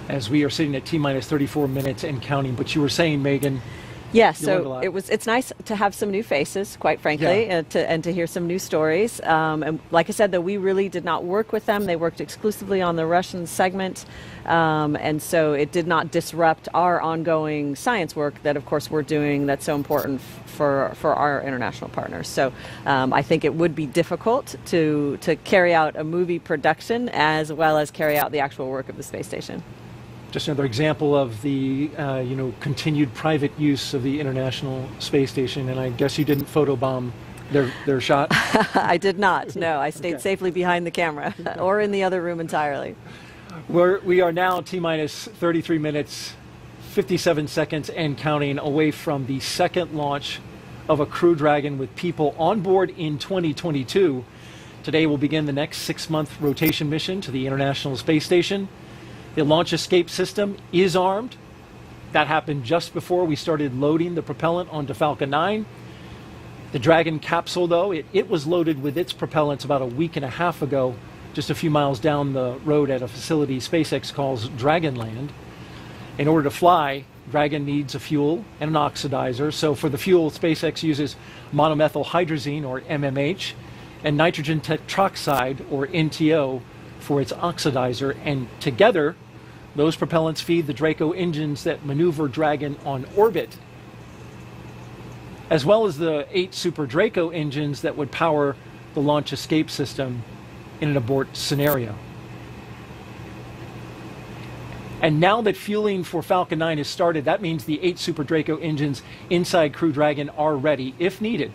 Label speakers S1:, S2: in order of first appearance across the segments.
S1: as we are sitting at T-minus 34 minutes and counting. But you were saying, Megan.
S2: Yeah, so it's nice to have some new faces, quite frankly, and to hear some new stories. And like I said, though, we really did not work with them. They worked exclusively on the Russian segment, and so it did not disrupt our ongoing science work that, of course, we're doing. That's so important for our international partners. So I think it would be difficult to carry out a movie production as well as carry out the actual work of the space station.
S1: Just another example of the continued private use of the International Space Station, and I guess you didn't photobomb their shot?
S2: I did not. No, I stayed safely behind the camera or in the other room entirely.
S1: We are now T-minus 33 minutes, 57 seconds and counting away from the second launch of a Crew Dragon with people on board in 2022. Today will begin the next 6-month rotation mission to the International Space Station. The launch escape system is armed. That happened just before we started loading the propellant onto Falcon 9. The Dragon capsule, though, it was loaded with its propellants about a week and a half ago, just a few miles down the road at a facility SpaceX calls Dragonland. In order to fly, Dragon needs a fuel and an oxidizer. So for the fuel, SpaceX uses monomethyl hydrazine, or MMH, and nitrogen tetroxide, or NTO, for its oxidizer, and together those propellants feed the Draco engines that maneuver Dragon on orbit, as well as the 8 Super Draco engines that would power the launch escape system in an abort scenario. And now that fueling for Falcon 9 has started, that means the 8 Super Draco engines inside Crew Dragon are ready, if needed,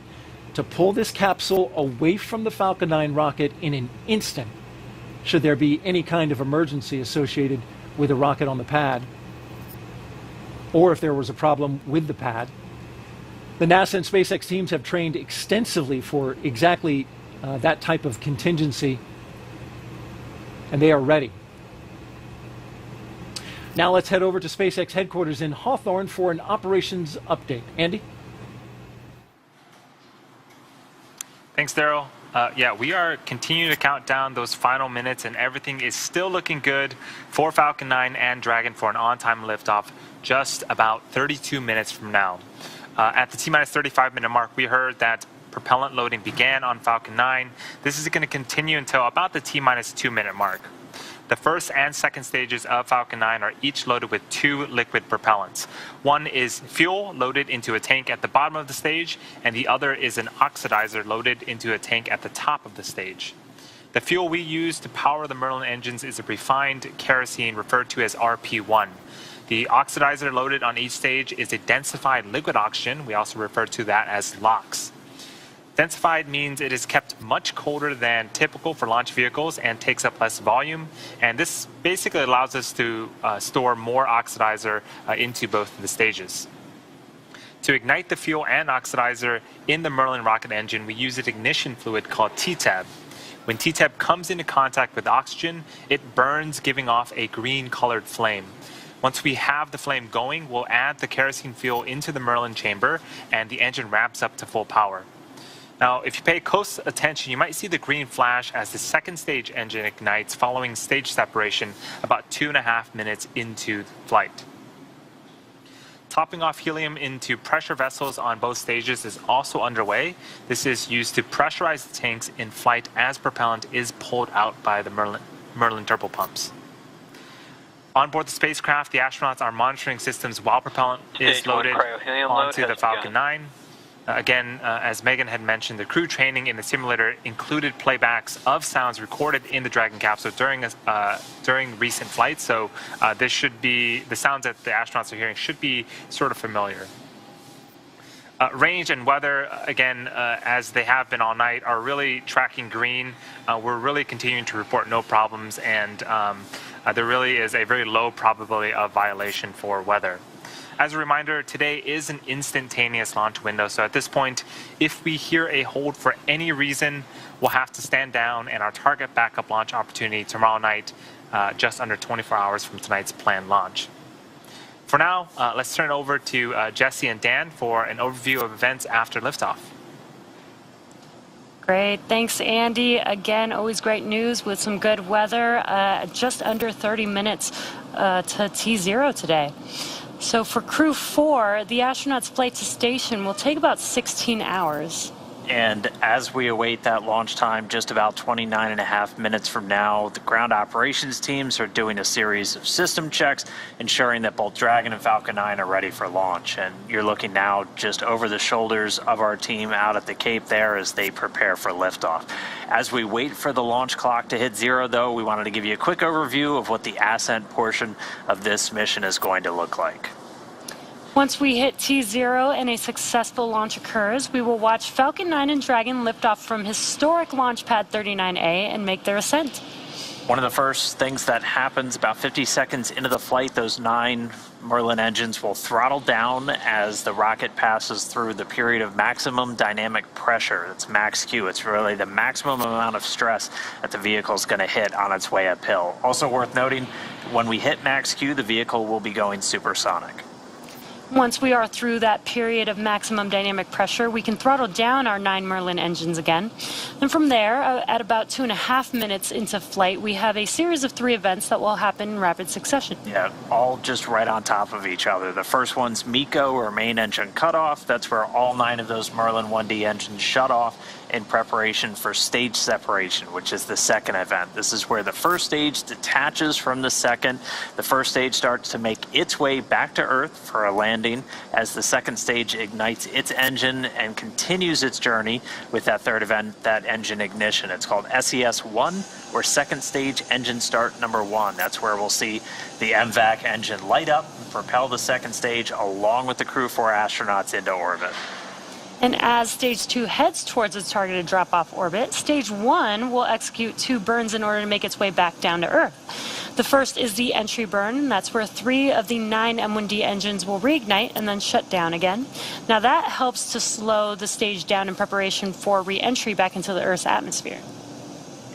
S1: to pull this capsule away from the Falcon 9 rocket in an instant, should there be any kind of emergency associated with a rocket on the pad, or if there was a problem with the pad. The NASA and SpaceX teams have trained extensively for exactly that type of contingency, and they are ready. Now let's head over to SpaceX headquarters in Hawthorne for an operations update. Andy?
S3: Thanks, Daryl. Yeah, we are continuing to count down those final minutes, and everything is still looking good for Falcon 9 and Dragon for an on-time liftoff just about 32 minutes from now. At the T-minus 35-minute mark, we heard that propellant loading began on Falcon 9. This is going to continue until about the T-minus 2-minute mark. The first and second stages of Falcon 9 are each loaded with 2 liquid propellants. One is fuel loaded into a tank at the bottom of the stage, and the other is an oxidizer loaded into a tank at the top of the stage. The fuel we use to power the Merlin engines is a refined kerosene referred to as RP1. The oxidizer loaded on each stage is a densified liquid oxygen. We also refer to that as LOX. Densified means it is kept much colder than typical for launch vehicles and takes up less volume. And this basically allows us to store more oxidizer into both of the stages. To ignite the fuel and oxidizer in the Merlin rocket engine, we use an ignition fluid called TTAB. When TTAB comes into contact with oxygen, it burns, giving off a green-colored flame. Once we have the flame going, we'll add the kerosene fuel into the Merlin chamber, and the engine ramps up to full power. Now, if you pay close attention, you might see the green flash as the second stage engine ignites following stage separation about 2.5 minutes into flight. Topping off helium into pressure vessels on both stages is also underway. This is used to pressurize the tanks in flight as propellant is pulled out by the Merlin turbopumps. On board the spacecraft, the astronauts are monitoring systems while propellant is loaded onto the Falcon 9. Again, as Megan had mentioned, the crew training in the simulator included playbacks of sounds recorded in the Dragon capsule during recent flights. So this should be, the sounds that the astronauts are hearing should be sort of familiar. Range and weather, again, as they have been all night, are really tracking green. We're really continuing to report no problems, and there really is a very low probability of violation for weather. As a reminder, today is an instantaneous launch window, so at this point, if we hear a hold for any reason, we'll have to stand down, and our target backup launch opportunity tomorrow night, just under 24 hours from tonight's planned launch. For now, let's turn it over to Jesse and Dan for an overview of events after liftoff.
S4: Great. Thanks, Andy. Again, always great news with some good weather. Just under 30 minutes to T0 today. So for Crew-4, the astronauts' flight to station will take about 16 hours.
S5: And as we await that launch time, just about 29.5 minutes from now, the ground operations teams are doing a series of system checks, ensuring that both Dragon and Falcon 9 are ready for launch. And you're looking now just over the shoulders of our team out at the Cape there as they prepare for liftoff. As we wait for the launch clock to hit 0, though, we wanted to give you a quick overview of what the ascent portion of this mission is going to look like.
S4: Once we hit T0 and a successful launch occurs, we will watch Falcon 9 and Dragon lift off from historic Launch Pad 39A and make their ascent.
S5: One of the first things that happens about 50 seconds into the flight, those 9 Merlin engines will throttle down as the rocket passes through the period of maximum dynamic pressure. It's max Q. It's really the maximum amount of stress that the vehicle is going to hit on its way uphill. Also worth noting, when we hit max Q, the vehicle will be going supersonic.
S4: Once we are through that period of maximum dynamic pressure, we can throttle down our 9 Merlin engines again. And from there, at about 2.5 minutes into flight, we have a series of 3 events that will happen in rapid succession.
S5: Yeah, all just right on top of each other. The first one's MECO, or main engine cutoff. That's where all 9 of those Merlin 1D engines shut off in preparation for stage separation, which is the second event. This is where the first stage detaches from the second. The first stage starts to make its way back to Earth for a landing as the second stage ignites its engine and continues its journey with that third event, that engine ignition. It's called SES-1, or second stage engine start number 1. That's where we'll see the MVAC engine light up and propel the second stage along with the Crew-4 astronauts into orbit.
S4: And as Stage 2 heads towards its targeted drop-off orbit, Stage 1 will execute 2 burns in order to make its way back down to Earth. The first is the entry burn, and that's where 3 of the 9 M1D engines will reignite and then shut down again. Now that helps to slow the stage down in preparation for re-entry back into the Earth's atmosphere.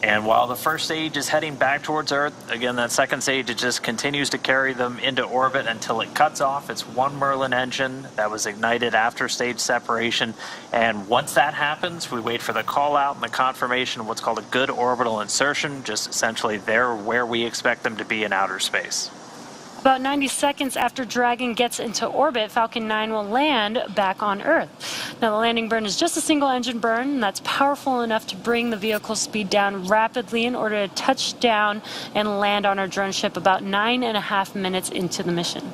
S5: And while the first stage is heading back towards Earth, again, that second stage, it just continues to carry them into orbit until it cuts off. It's 1 Merlin engine that was ignited after stage separation. And once that happens, we wait for the call out and the confirmation of what's called a good orbital insertion, just essentially they're where we expect them to be in outer space.
S4: About 90 seconds after Dragon gets into orbit, Falcon 9 will land back on Earth. Now, the landing burn is just a single engine burn, and that's powerful enough to bring the vehicle's speed down rapidly in order to touch down and land on our drone ship about 9.5 minutes into the mission.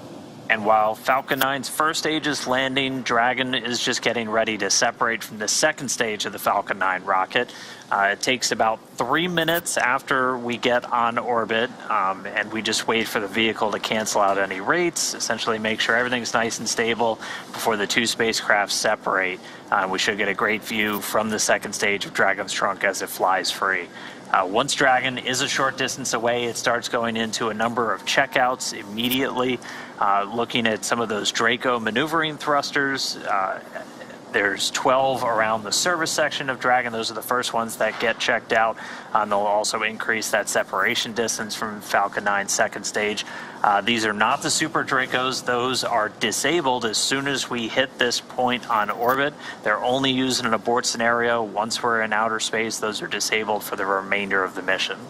S5: And while Falcon 9's first stage is landing, Dragon is just getting ready to separate from the second stage of the Falcon 9 rocket. It takes about 3 minutes after we get on orbit, and we just wait for the vehicle to cancel out any rates, essentially make sure everything's nice and stable before the 2 spacecraft separate. We should get a great view from the second stage of Dragon's trunk as it flies free. Once Dragon is a short distance away, it starts going into a number of checkouts immediately, looking at some of those Draco maneuvering thrusters. There's 12 around the service section of Dragon. Those are the first ones that get checked out. They'll also increase that separation distance from Falcon 9's second stage. These are not the Super Dracos. Those are disabled as soon as we hit this point on orbit. They're only used in an abort scenario. Once we're in outer space, those are disabled for the remainder of the mission.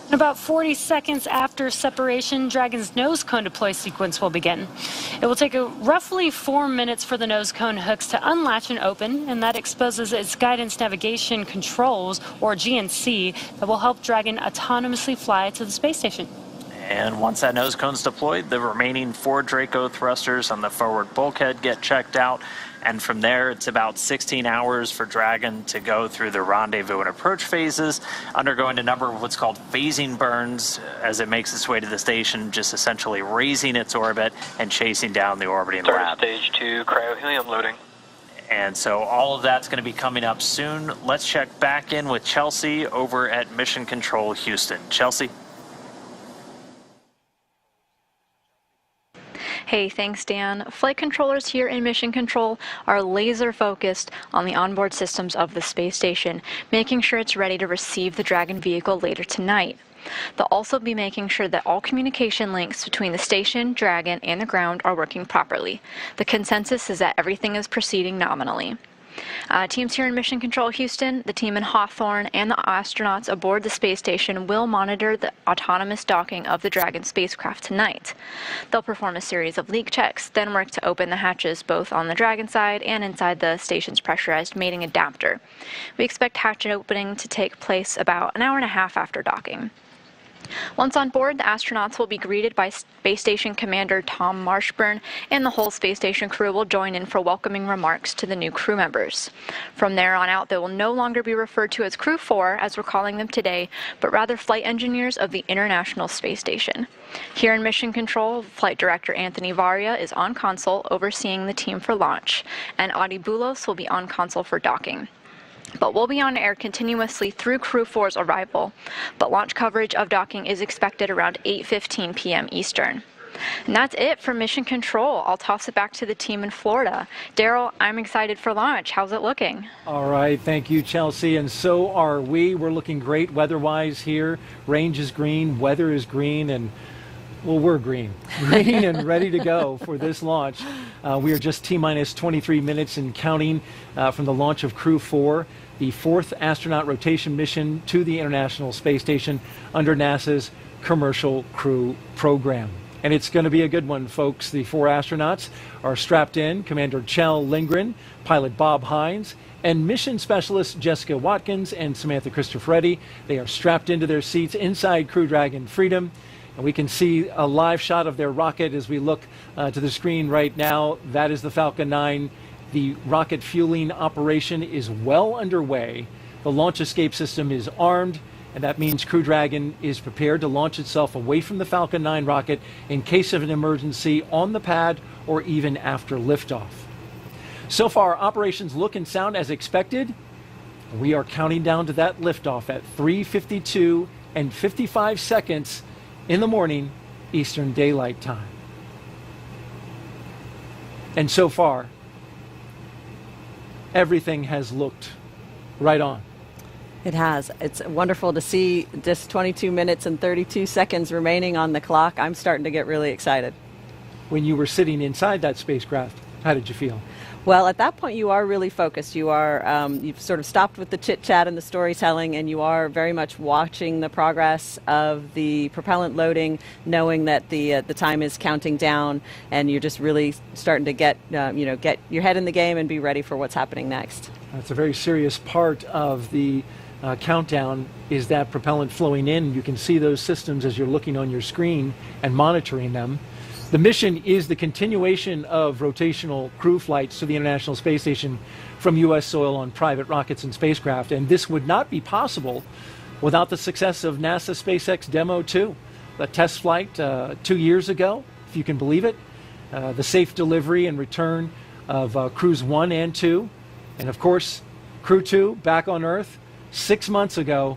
S4: In about 40 seconds after separation, Dragon's nose cone deploy sequence will begin. It will take roughly 4 minutes for the nose cone hooks to unlatch and open, and that exposes its guidance navigation controls, or GNC, that will help Dragon autonomously fly to the space station.
S5: And once that nose cone's deployed, the remaining 4 Draco thrusters on the forward bulkhead get checked out. And from there, it's about 16 hours for Dragon to go through the rendezvous and approach phases, undergoing a number of what's called phasing burns as it makes its way to the station, just essentially raising its orbit and chasing down the orbiting lab.
S6: Stage 2, cryo-helium loading.
S5: And so all of that's going to be coming up soon. Let's check back in with Chelsea over at Mission Control Houston. Chelsea?
S7: Hey, thanks, Dan. Flight controllers here in Mission Control are laser focused on the onboard systems of the space station, making sure it's ready to receive the Dragon vehicle later tonight. They'll also be making sure that all communication links between the station, Dragon, and the ground are working properly. The consensus is that everything is proceeding nominally. Teams here in Mission Control Houston, the team in Hawthorne, and the astronauts aboard the space station will monitor the autonomous docking of the Dragon spacecraft tonight. They'll perform a series of leak checks, then work to open the hatches both on the Dragon side and inside the station's pressurized mating adapter. We expect hatch opening to take place about an hour and a half after docking. Once on board, the astronauts will be greeted by Space Station Commander Tom Marshburn, and the whole space station crew will join in for welcoming remarks to the new crew members. From there on out, they will no longer be referred to as Crew-4, as we're calling them today, but rather flight engineers of the International Space Station. Here in Mission Control, Flight Director Anthony Varia is on console overseeing the team for launch, and Adi Boulos will be on console for docking. But we'll be on air continuously through Crew-4's arrival, but launch coverage of docking is expected around 8:15 p.m. Eastern. And that's it for Mission Control. I'll toss it back to the team in Florida. Daryl, I'm excited for launch. How's it looking?
S1: All right, thank you, Chelsea, and so are we. We're looking great weather-wise here. Range is green, weather is green, and well, we're green and ready to go for this launch. We are just T-minus 23 minutes and counting from the launch of Crew-4, the 4th astronaut rotation mission to the International Space Station under NASA's Commercial Crew Program. And it's going to be a good one, folks. The 4 astronauts are strapped in: Commander Kjell Lindgren, pilot Bob Hines, and mission specialists Jessica Watkins and Samantha Cristoforetti. They are strapped into their seats inside Crew Dragon Freedom. And we can see a live shot of their rocket as we look to the screen right now. That is the Falcon 9. The rocket fueling operation is well underway. The launch escape system is armed, and that means Crew Dragon is prepared to launch itself away from the Falcon 9 rocket in case of an emergency on the pad or even after liftoff. So far, operations look and sound as expected. We are counting down to that liftoff at 3:52 and 55 seconds in the morning, Eastern Daylight Time. And so far, everything has looked right on.
S2: It has. It's wonderful to see just 22 minutes and 32 seconds remaining on the clock. I'm starting to get really excited.
S1: When you were sitting inside that spacecraft, how did you feel?
S2: Well, at that point, you are really focused. You are, you've sort of stopped with the chit-chat and the storytelling, and you are very much watching the progress of the propellant loading, knowing that the time is counting down, and you're just really starting to get your head in the game and be ready for what's happening next.
S1: That's a very serious part of the countdown, is that propellant flowing in. You can see those systems as you're looking on your screen and monitoring them. The mission is the continuation of rotational crew flights to the International Space Station from U.S. soil on private rockets and spacecraft, and this would not be possible without the success of NASA SpaceX Demo 2, the test flight 2 years ago, if you can believe it, the safe delivery and return of Crews 1 and 2, and of course, Crew 2 back on Earth 6 months ago,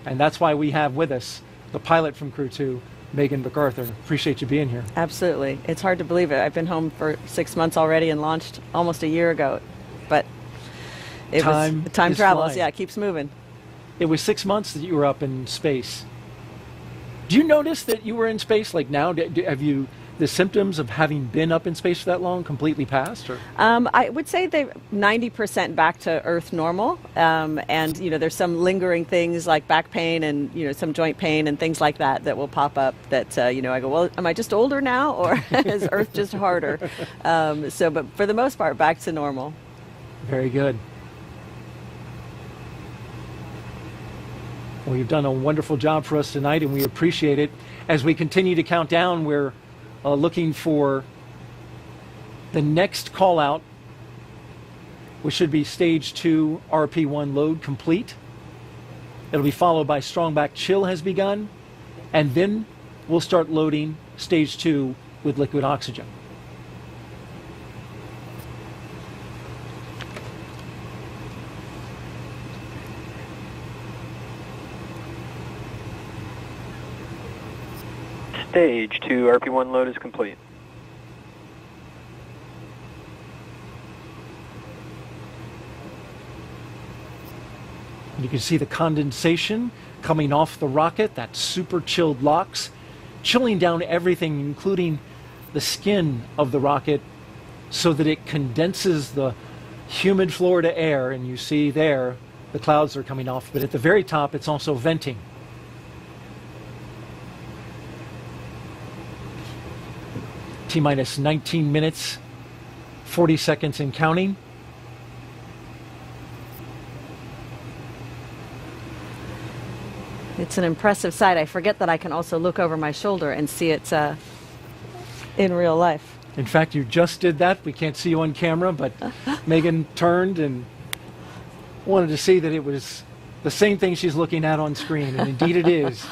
S1: and that's why we have with us the pilot from Crew 2, Megan MacArthur. Appreciate you being here. Absolutely. It's hard to believe it. I've been home for 6 months already and launched almost a year ago. But time travels. Flying. Yeah, it keeps moving. It was 6 months that you were up in space. Do you notice that you were in space like now? Have you, the symptoms of having been up in space for that long completely passed? Or? I would say they're 90% back to Earth normal. And, there's some lingering things like back pain and, some joint pain and things like that will pop up that, I go, well, am I just older now or is Earth just harder? But for the most part, back to normal. Very good. Well, you've done a wonderful job for us tonight, and we appreciate it. As we continue to count down, we're looking for the next call out, which should be stage 2 RP1 load complete. It'll be followed by strong back chill has begun, and then we'll start loading stage 2 with liquid oxygen.
S6: Stage 2 RP1 load is complete.
S1: You can see the condensation coming off the rocket, that super chilled LOX, chilling down everything, including the skin of the rocket, so that it condenses the humid Florida air, and you see there the clouds are coming off, but at the very top it's also venting. T-minus 19 minutes, 40 seconds and counting.
S2: It's an impressive sight. I forget that I can also look over my shoulder and see it in real life.
S1: In fact, you just did that. We can't see you on camera, but Megan turned and wanted to see that it was the same thing she's looking at on screen, and indeed it is.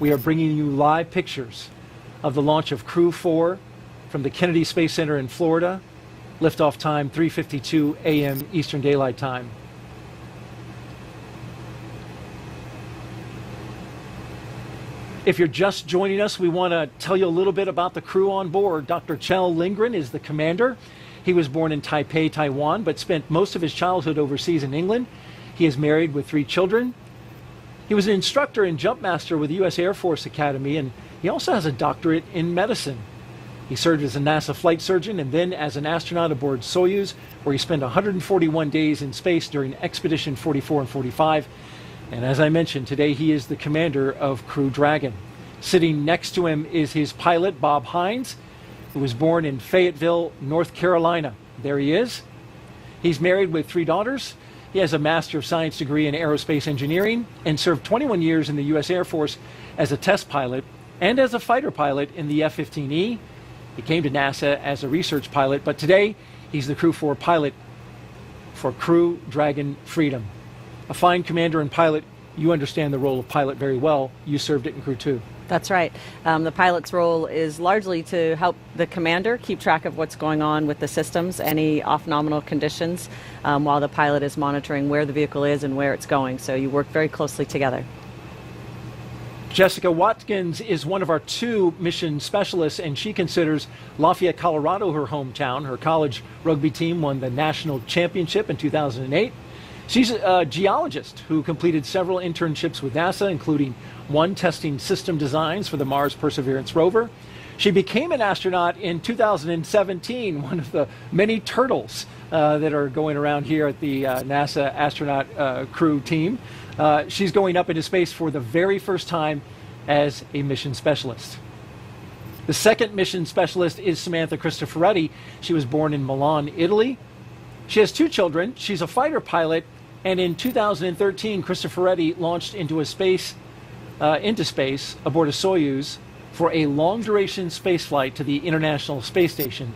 S1: We are bringing you live pictures of the launch of Crew-4 from the Kennedy Space Center in Florida. Liftoff time 3:52 a.m. Eastern Daylight Time. If you're just joining us, we want to tell you a little bit about the crew on board. Dr. Kjell Lindgren is the commander. He was born in Taipei, Taiwan, but spent most of his childhood overseas in England. He is married with 3 children. He was an instructor and jump master with the U.S. Air Force Academy, and he also has a doctorate in medicine. He served as a NASA flight surgeon and then as an astronaut aboard Soyuz, where he spent 141 days in space during Expedition 44 and 45. And as I mentioned, today he is the commander of Crew Dragon. Sitting next to him is his pilot, Bob Hines, who was born in Fayetteville, North Carolina. There he is. He's married with 3 daughters. He has a Master of Science degree in aerospace engineering and served 21 years in the U.S. Air Force as a test pilot and as a fighter pilot in the F-15E. He came to NASA as a research pilot, but today he's the Crew-4 pilot for Crew Dragon Freedom. A fine commander and pilot. You understand the role of pilot very well. You served it in Crew 2.
S2: That's right. The pilot's role is largely to help the commander keep track of what's going on with the systems, any off-nominal conditions, while the pilot is monitoring where the vehicle is and where it's going. So you work very closely together.
S1: Jessica Watkins is one of our 2 mission specialists, and she considers Lafayette, Colorado her hometown. Her college rugby team won the national championship in 2008. She's a geologist who completed several internships with NASA, including one testing system designs for the Mars Perseverance rover. She became an astronaut in 2017, one of the many turtles that are going around here at the NASA astronaut crew team. She's going up into space for the very first time as a mission specialist. The second mission specialist is Samantha Cristoforetti. She was born in Milan, Italy. She has 2 children. She's a fighter pilot, and in 2013, Cristoforetti launched into space aboard a Soyuz for a long-duration spaceflight to the International Space Station.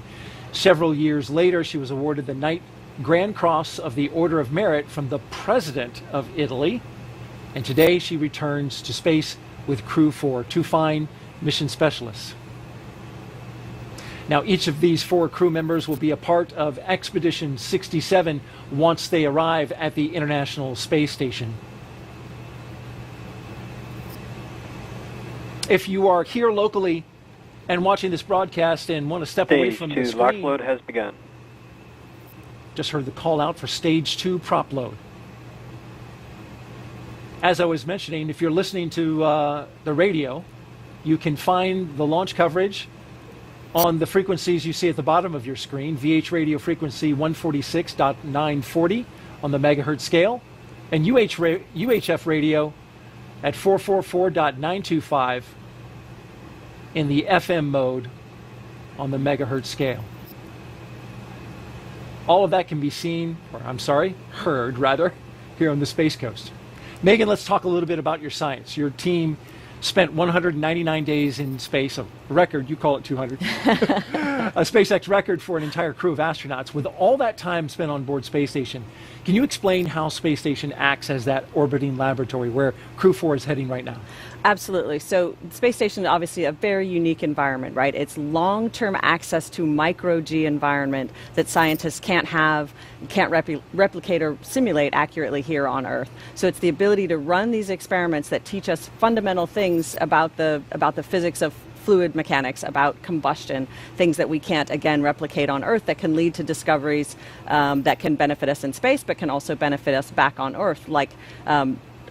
S1: Several years later, she was awarded the Knight Grand Cross of the Order of Merit from the President of Italy, and today she returns to space with Crew-4, 2 fine mission specialists. Now, each of these 4 crew members will be a part of Expedition 67 once they arrive at the International Space Station. If you are here locally and watching this broadcast and want to step away from the
S6: Stage 2 lock load has begun.
S1: Just heard the call out for Stage 2 prop load. As I was mentioning, if you're listening to the radio, you can find the launch coverage on the frequencies you see at the bottom of your screen. VH radio frequency 146.940 on the megahertz scale, and UHF radio at 444.925 in the FM mode on the megahertz scale. All of that can be seen, or heard rather, here on the Space Coast. Megan, let's talk a little bit about your science. Your team spent 199 days in space, a record, you call it 200, a SpaceX record for an entire crew of astronauts. With all that time spent on board Space Station, can you explain how Space Station acts as that orbiting laboratory where Crew-4 is heading right now?
S2: Absolutely. So Space Station is obviously a very unique environment, right? It's long-term access to micro-G environment that scientists can't replicate or simulate accurately here on Earth. So it's the ability to run these experiments that teach us fundamental things about the physics of fluid mechanics, about combustion, things that we can't, again, replicate on Earth that can lead to discoveries that can benefit us in space, but can also benefit us back on Earth, like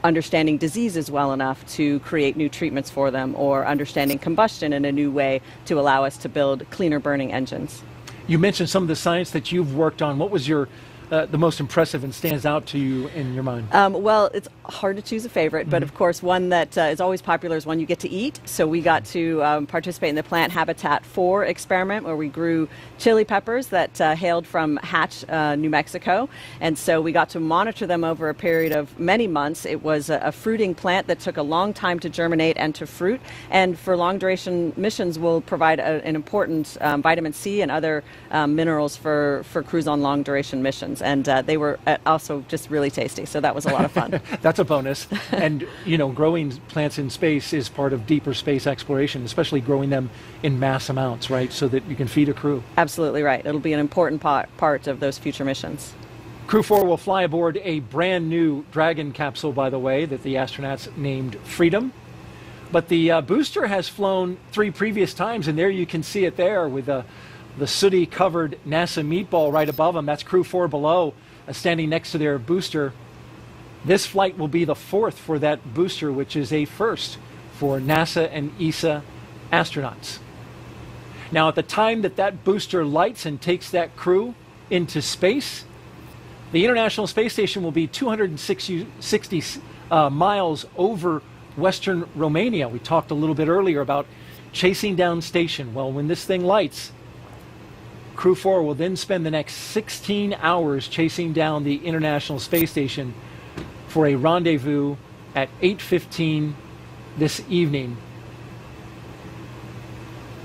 S2: understanding diseases well enough to create new treatments for them, or understanding combustion in a new way to allow us to build cleaner burning engines.
S1: You mentioned some of the science that you've worked on. What was your the most impressive and stands out to you in your mind?
S2: Well, it's hard to choose a favorite, but of course one that is always popular is one you get to eat. So we got to participate in the Plant Habitat 4 experiment, where we grew chili peppers that hailed from Hatch, New Mexico. And so we got to monitor them over a period of many months. It was a fruiting plant that took a long time to germinate and to fruit. And for long duration missions will provide an important vitamin C and other minerals for crews on long duration missions. And they were also just really tasty. So that was a lot of fun.
S1: That's a bonus. And, you know, growing plants in space is part of deeper space exploration, especially growing them in mass amounts, right? So that you can feed a crew.
S2: Absolutely right. It'll be an important part of those future missions.
S1: Crew-4 will fly aboard a brand new Dragon capsule, by the way, that the astronauts named Freedom. But the booster has flown 3 previous times, and there you can see it there with the sooty-covered NASA meatball right above them. That's Crew-4 below, standing next to their booster. This flight will be the 4th for that booster, which is a first for NASA and ESA astronauts. Now, at the time that booster lights and takes that crew into space, the International Space Station will be 260 miles over Western Romania. We talked a little bit earlier about chasing down station. Well, when this thing lights, Crew-4 will then spend the next 16 hours chasing down the International Space Station for a rendezvous at 8:15 this evening.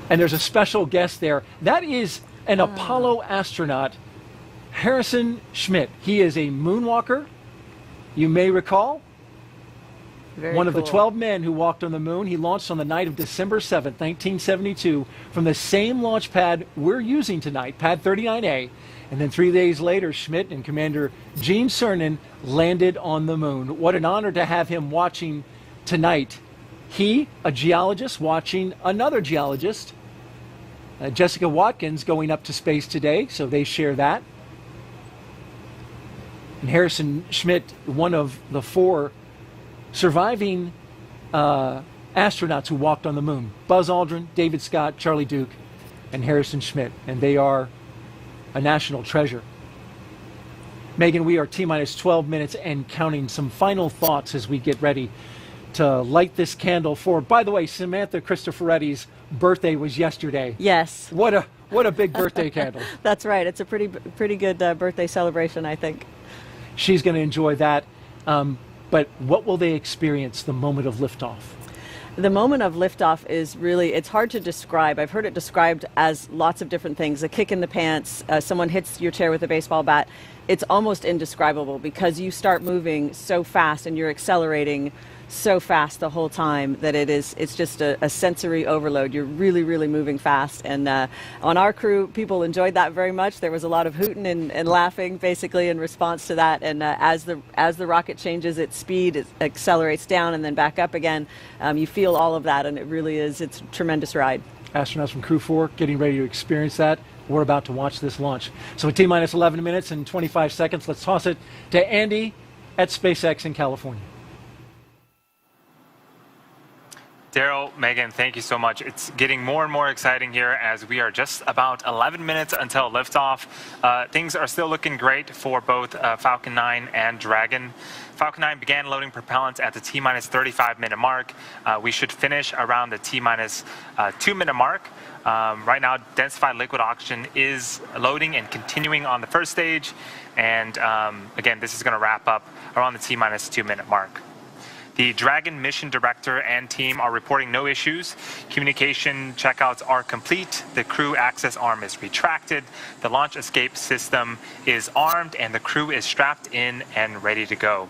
S1: And there's a special guest there. That is an Apollo astronaut, Harrison Schmitt. He is a moonwalker, you may recall. One of the 12 men who walked on the moon. He launched on the night of December 7th, 1972, from the same launch pad we're using tonight, Pad 39A. And then 3 days later, Schmitt and Commander Gene Cernan landed on the moon. What an honor to have him watching tonight. He, a geologist, watching another geologist, Jessica Watkins, going up to space today, so they share that. And Harrison Schmitt, one of the 4 surviving astronauts who walked on the moon. Buzz Aldrin, David Scott, Charlie Duke, and Harrison Schmitt. And they are a national treasure. Megan, we are T-minus 12 minutes and counting. Some final thoughts as we get ready to light this candle for, by the way, Samantha Cristoforetti's birthday was yesterday.
S2: Yes.
S1: What a big birthday candle.
S2: That's right. It's a pretty good birthday celebration, I think.
S1: She's going to enjoy that. But what will they experience the moment of liftoff?
S2: The moment of liftoff is really, it's hard to describe. I've heard it described as lots of different things. A kick in the pants, someone hits your chair with a baseball bat. It's almost indescribable because you start moving so fast and you're accelerating so fast the whole time that it's just a sensory overload. You're really, really moving fast. And on our crew, people enjoyed that very much. There was a lot of hooting and laughing basically in response to that. And as the rocket changes its speed, it accelerates down and then back up again. You feel all of that, and it's a tremendous ride.
S1: Astronauts from Crew-4 getting ready to experience that. We're about to watch this launch. So at T-minus 11 minutes and 25 seconds, let's toss it to Andy at SpaceX in California.
S3: Daryl, Megan, thank you so much. It's getting more and more exciting here as we are just about 11 minutes until liftoff. Things are still looking great for both Falcon 9 and Dragon. Falcon 9 began loading propellants at the T-minus 35-minute mark. We should finish around the T-minus 2-minute mark. Right now, densified liquid oxygen is loading and continuing on the first stage. And again, this is going to wrap up around the T-minus 2-minute mark. The Dragon mission director and team are reporting no issues. Communication checkouts are complete. The crew access arm is retracted. The launch escape system is armed, and the crew is strapped in and ready to go.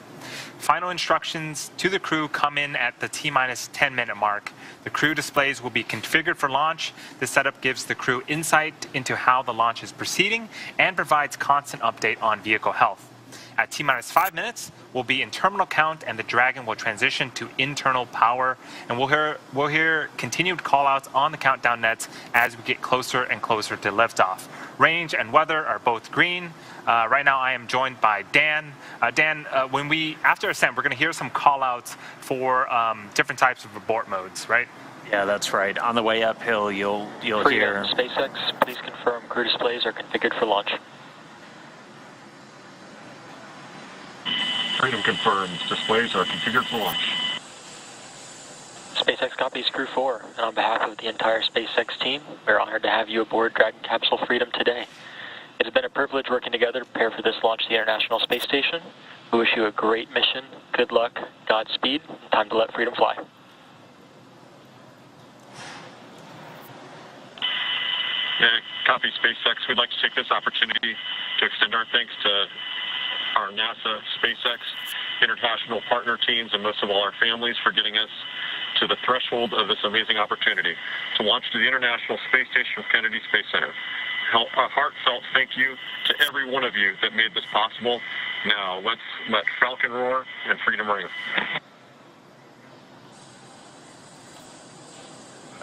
S3: Final instructions to the crew come in at the T-minus 10-minute mark. The crew displays will be configured for launch. This setup gives the crew insight into how the launch is proceeding and provides constant update on vehicle health. At T-minus 5 minutes, we'll be in terminal count, and the Dragon will transition to internal power. And we'll hear continued call-outs on the countdown nets as we get closer and closer to liftoff. Range and weather are both green. Right now, I am joined by Dan. Dan, after ascent, we're going to hear some call-outs for different types of abort modes, right?
S5: Yeah, that's right. On the way uphill, you'll hear.
S6: SpaceX, please confirm crew displays are configured for launch.
S8: Freedom confirms. Displays are configured for launch.
S9: SpaceX copies Crew-4, and on behalf of the entire SpaceX team, we're honored to have you aboard Dragon Capsule Freedom today. It has been a privilege working together to prepare for this launch to the International Space Station. We wish you a great mission, good luck, Godspeed, and time to let Freedom fly.
S8: Copy SpaceX. We'd like to take this opportunity to extend our thanks to our NASA, SpaceX, international partner teams, and most of all our families for getting us to the threshold of this amazing opportunity to launch to the International Space Station from Kennedy Space Center. A heartfelt thank you to every one of you that made this possible. Now let's let Falcon roar and freedom ring.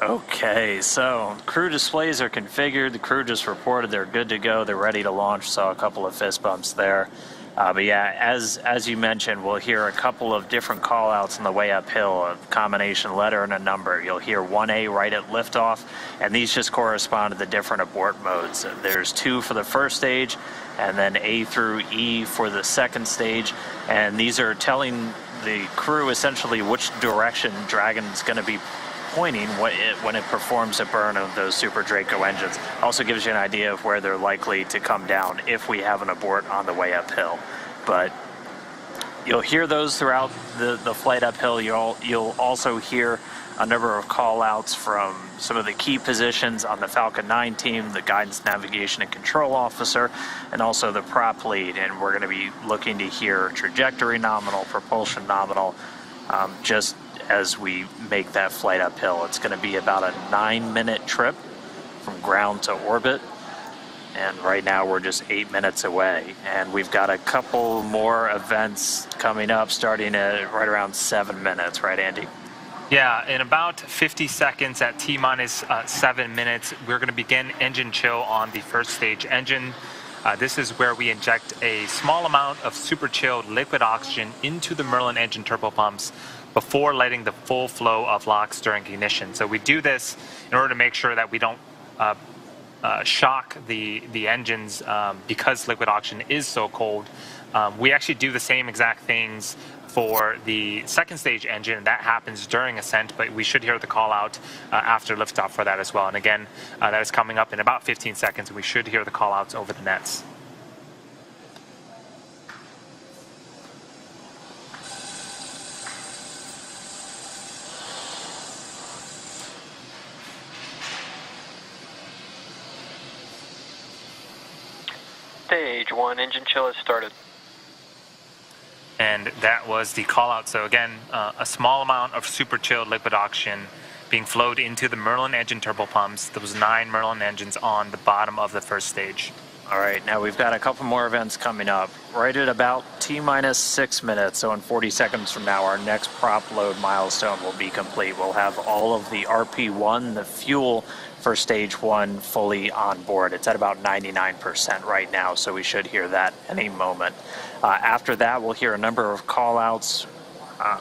S5: Okay, so crew displays are configured. The crew just reported they're good to go. They're ready to launch. Saw a couple of fist bumps there. But yeah, as you mentioned, we'll hear a couple of different call-outs on the way uphill, a combination letter and a number. You'll hear 1A right at liftoff, and these just correspond to the different abort modes. There's 2 for the first stage, and then A through E for the second stage, and these are telling the crew essentially which direction Dragon's going to be pointing when it performs a burn of those Super Draco engines. Also gives you an idea of where they're likely to come down if we have an abort on the way uphill. But you'll hear those throughout the flight uphill. You'll also hear a number of call-outs from some of the key positions on the Falcon 9 team, the guidance, navigation, and control officer, and also the prop lead. And we're going to be looking to hear trajectory nominal, propulsion nominal, just as we make that flight uphill. It's going to be about a 9-minute trip from ground to orbit, and right now we're just 8 minutes away, and we've got a couple more events coming up starting at right around 7 minutes, right, Andy?
S3: Yeah, in about 50 seconds at T-minus 7 minutes, we're going to begin engine chill on the first stage engine. This is where we inject a small amount of super chilled liquid oxygen into the Merlin engine turbopumps before letting the full flow of LOX during ignition. So we do this in order to make sure that we don't shock the engines because liquid oxygen is so cold. We actually do the same exact things for the second stage engine, and that happens during ascent, but we should hear the call out after liftoff for that as well. And again, that is coming up in about 15 seconds, and we should hear the call outs over the nets.
S6: Stage 1 engine chill has started.
S3: And that was the call out. So again, a small amount of super chilled liquid oxygen being flowed into the Merlin engine turbopumps. Those 9 Merlin engines on the bottom of the first stage.
S5: All right, now we've got a couple more events coming up. Right at about T-minus 6 minutes, so in 40 seconds from now, our next prop load milestone will be complete. We'll have all of the RP1, the fuel for stage 1, fully on board. It's at about 99% right now, so we should hear that any moment. After that, we'll hear a number of call-outs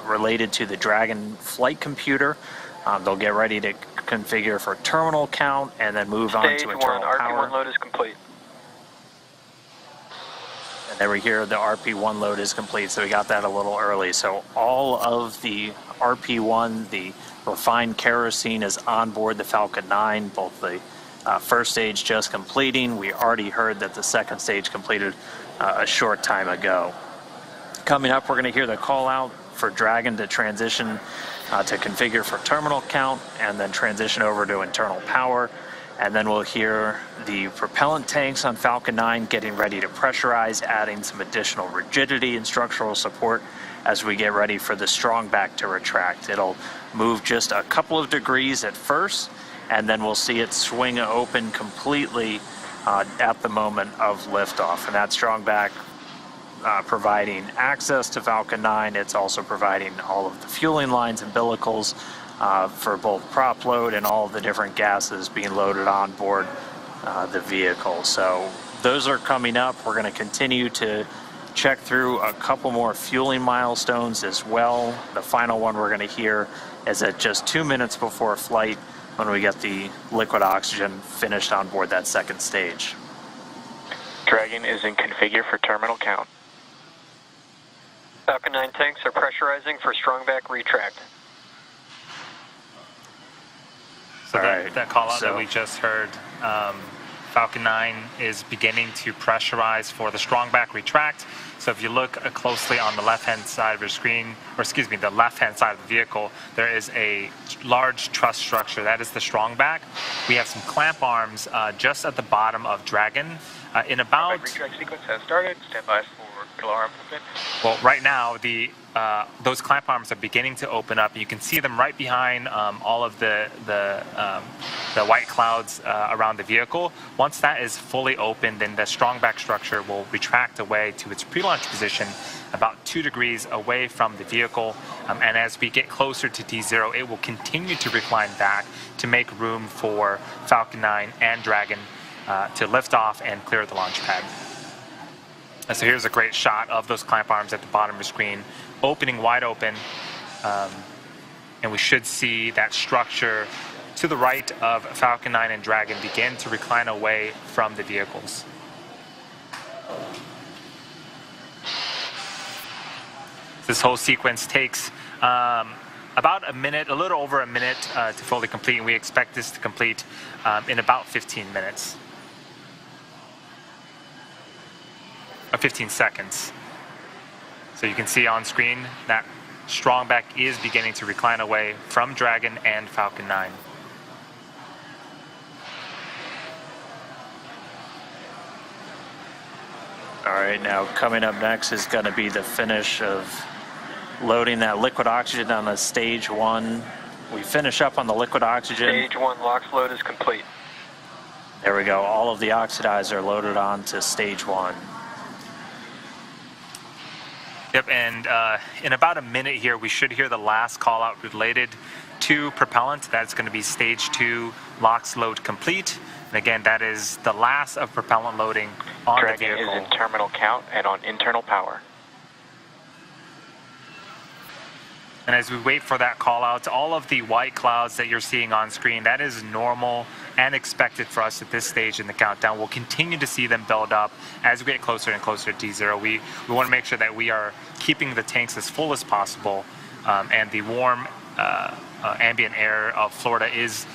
S5: related to the Dragon flight computer. They'll get ready to configure for terminal count and then move on to internal power.
S6: RP1 load is complete.
S5: And there we hear the RP1 load is complete, so we got that a little early. So all of the RP1, the refined kerosene, is on board the Falcon 9, both the first stage just completing. We already heard that the second stage completed a short time ago. Coming up, we're going to hear the call out for Dragon to transition to configure for terminal count and then transition over to internal power. And then we'll hear the propellant tanks on Falcon 9 getting ready to pressurize, adding some additional rigidity and structural support as we get ready for the strong back to retract. It'll move just a couple of degrees at first, and then we'll see it swing open completely at the moment of liftoff. And that strong back providing access to Falcon 9. It's also providing all of the fueling lines and umbilicals for both prop load and all of the different gases being loaded on board the vehicle. So those are coming up. We're going to continue to check through a couple more fueling milestones as well. The final one we're going to hear is at just 2 minutes before flight when we get the liquid oxygen finished on board that second stage.
S9: Dragon is in configure for terminal count.
S6: Falcon 9 tanks are pressurizing for strongback retract.
S3: So that call out that we just heard, Falcon 9 is beginning to pressurize for the strongback retract. So if you look closely on the left-hand side of your screen, or excuse me, the left-hand side of the vehicle, there is a large truss structure. That is the strongback. We have some clamp arms just at the bottom of Dragon. In about...
S6: Retract sequence has started. Stand by for killer arm movement.
S3: Well, right now, those clamp arms are beginning to open up. You can see them right behind all of the white clouds around the vehicle. Once that is fully open, then the strongback structure will retract away to its pre-launch position about 2 degrees away from the vehicle. And as we get closer to D0, it will continue to recline back to make room for Falcon 9 and Dragon to lift off and clear the launch pad. And so here's a great shot of those clamp arms at the bottom of the screen, opening wide open. And we should see that structure to the right of Falcon 9 and Dragon begin to recline away from the vehicles. This whole sequence takes about a minute, a little over a minute to fully complete, and we expect this to complete in about 15 minutes. Or 15 seconds. So you can see on screen that strongback is beginning to recline away from Dragon and Falcon 9.
S5: All right, now coming up next is going to be the finish of loading that liquid oxygen on the stage 1. We finish up on the liquid oxygen.
S6: Stage 1 LOX load is complete.
S5: There we go. All of the oxidizer loaded onto stage 1.
S3: Yep, and in about a minute here, we should hear the last call out related to propellant. That's going to be stage 2 LOX load complete. And again, that is the last of propellant loading on the vehicle.
S6: Dragon is in terminal count and on internal power.
S3: And as we wait for that call out, all of the white clouds that you're seeing on screen, that is normal and expected for us at this stage in the countdown. We'll continue to see them build up as we get closer and closer to D0. We want to make sure that we are keeping the tanks as full as possible, and the warm ambient air of Florida is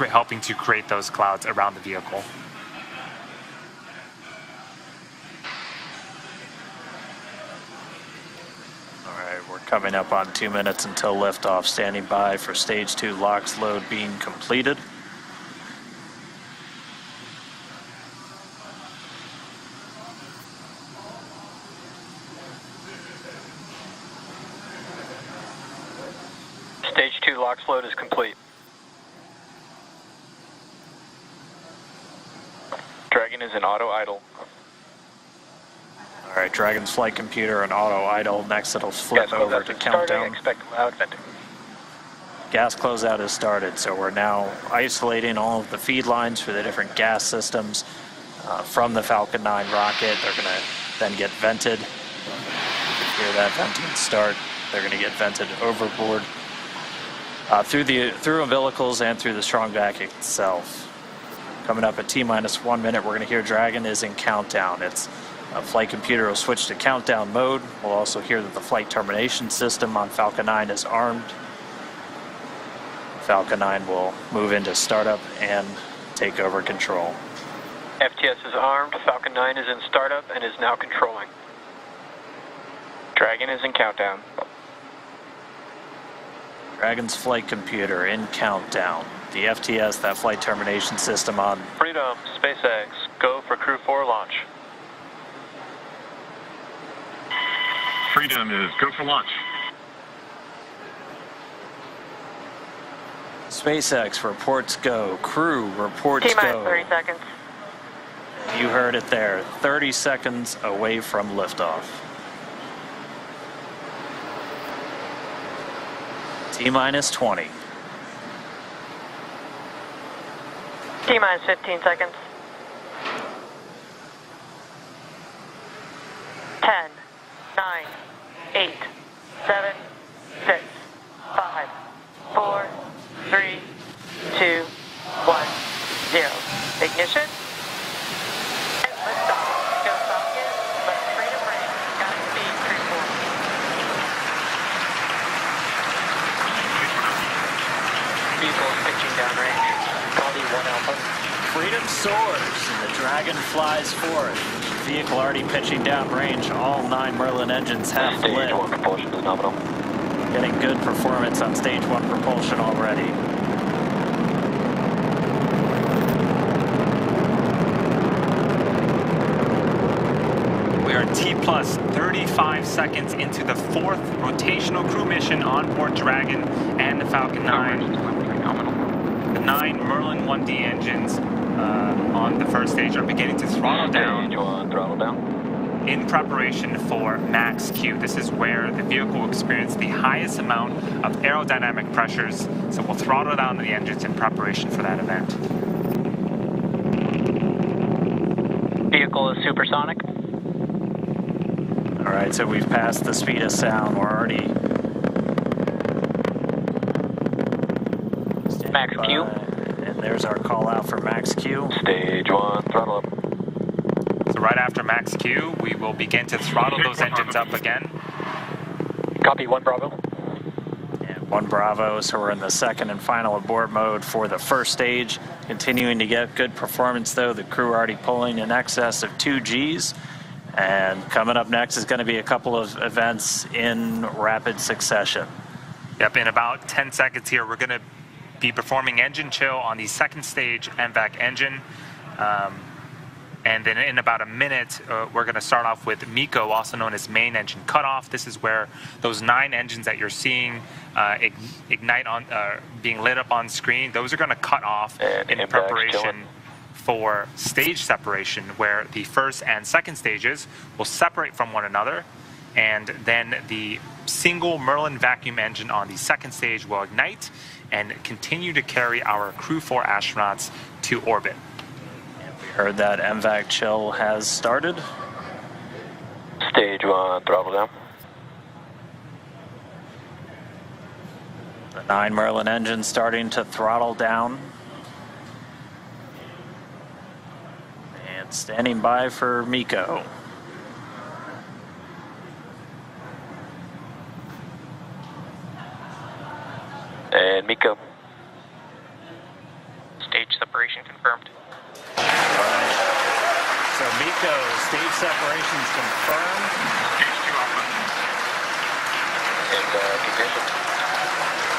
S3: helping to create those clouds around the vehicle.
S5: We're coming up on 2 minutes until liftoff. Standing by for stage 2 LOX load being completed.
S6: Stage 2 LOX load is complete. Dragon is in auto idle.
S5: All right, Dragon's flight computer and auto idle. Next, it'll flip over to countdown.
S6: Expect loud venting.
S5: Gas closeout has started, so we're now isolating all of the feed lines for the different gas systems from the Falcon 9 rocket. They're going to then get vented. Hear that venting start. They're going to get vented overboard through umbilicals and through the strongback itself. Coming up at T-minus 1 minute, we're going to hear Dragon is in countdown. Its flight computer will switch to countdown mode. We'll also hear that the flight termination system on Falcon 9 is armed. Falcon 9 will move into startup and take over control.
S6: FTS is armed. Falcon 9 is in startup and is now controlling. Dragon is in countdown.
S5: Dragon's flight computer in countdown. The FTS, that flight termination system on.
S6: Freedom, SpaceX, go for Crew-4 launch.
S8: Freedom is go for launch.
S5: SpaceX reports go. Crew reports
S10: T-minus
S5: go.
S10: 30 seconds.
S5: You heard it there. 30 seconds away from liftoff. T-minus 20.
S10: T-minus 15 seconds. 10, 9, 8, 7, 6, 5, 4, 3, 2, 1, 0. Ignition. And liftoff. Go Falcon. Let freedom ring. Got speed.
S6: Vehicle is pitching downrange.
S9: Copy 1 Alpha.
S5: Freedom soars and the Dragon flies forth. Vehicle already pitching downrange. All 9 Merlin engines have
S9: Stage
S5: lit.
S9: 1 propulsion is nominal.
S5: Getting good performance on stage 1 propulsion already.
S3: We are T plus 35 seconds into the 4th rotational crew mission on board Dragon and the Falcon 9. The 9 Merlin 1D engines on the first stage are beginning to throttle down.
S9: Stage 1 throttle down.
S3: In preparation for max Q. This is where the vehicle will experience the highest amount of aerodynamic pressures, so we'll throttle down the engines in preparation for that event.
S6: Vehicle is supersonic.
S5: All right, so we've passed the speed of sound. We're already
S6: Max Q.
S5: And there's our call out for max Q.
S9: Stage 1 throttle up.
S3: So right after max Q, we will begin to throttle those engines up again.
S9: Copy 1 Bravo.
S5: And 1 Bravo, so we're in the second and final abort mode for the first stage. Continuing to get good performance though. The crew already pulling in excess of 2 Gs. And coming up next is going to be a couple of events in rapid succession.
S3: Yep, in about 10 seconds here, we're going to be performing engine chill on the second stage MVAC engine. And then in about a minute, we're going to start off with MECO, also known as main engine cutoff. This is where those 9 engines that you're seeing ignite on, being lit up on screen, those are going to cut off in preparation for stage separation, where the first and second stages will separate from one another, and then the single Merlin vacuum engine on the second stage will ignite and continue to carry our Crew-4 astronauts to orbit.
S5: Heard that MVAC chill has started.
S9: Stage 1 throttle down.
S5: The 9 Merlin engines starting to throttle down. And standing by for MECO.
S9: And MECO.
S6: Stage separation confirmed.
S5: So MECO, stage separations confirmed.
S8: Stage 2 Alpha.
S9: And ignition.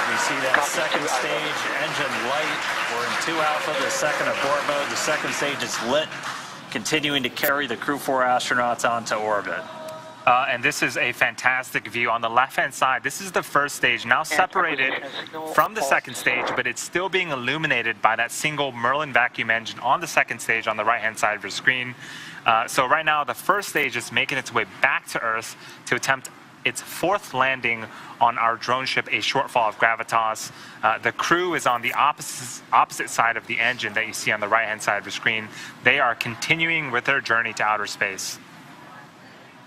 S5: We see that
S9: Copy,
S5: second
S9: 2
S5: stage engine light. We're in 2 Alpha, the second abort mode. The second stage is lit, continuing to carry the Crew-4 astronauts onto orbit.
S3: And this is a fantastic view. On the left-hand side, this is the first stage, now separated from the second stage, but it's still being illuminated by that single Merlin vacuum engine on the second stage on the right-hand side of your screen. So right now, the first stage is making its way back to Earth to attempt its 4th landing on our drone ship, a shortfall of Gravitas. The crew is on the opposite side of the engine that you see on the right-hand side of your screen. They are continuing with their journey to outer space.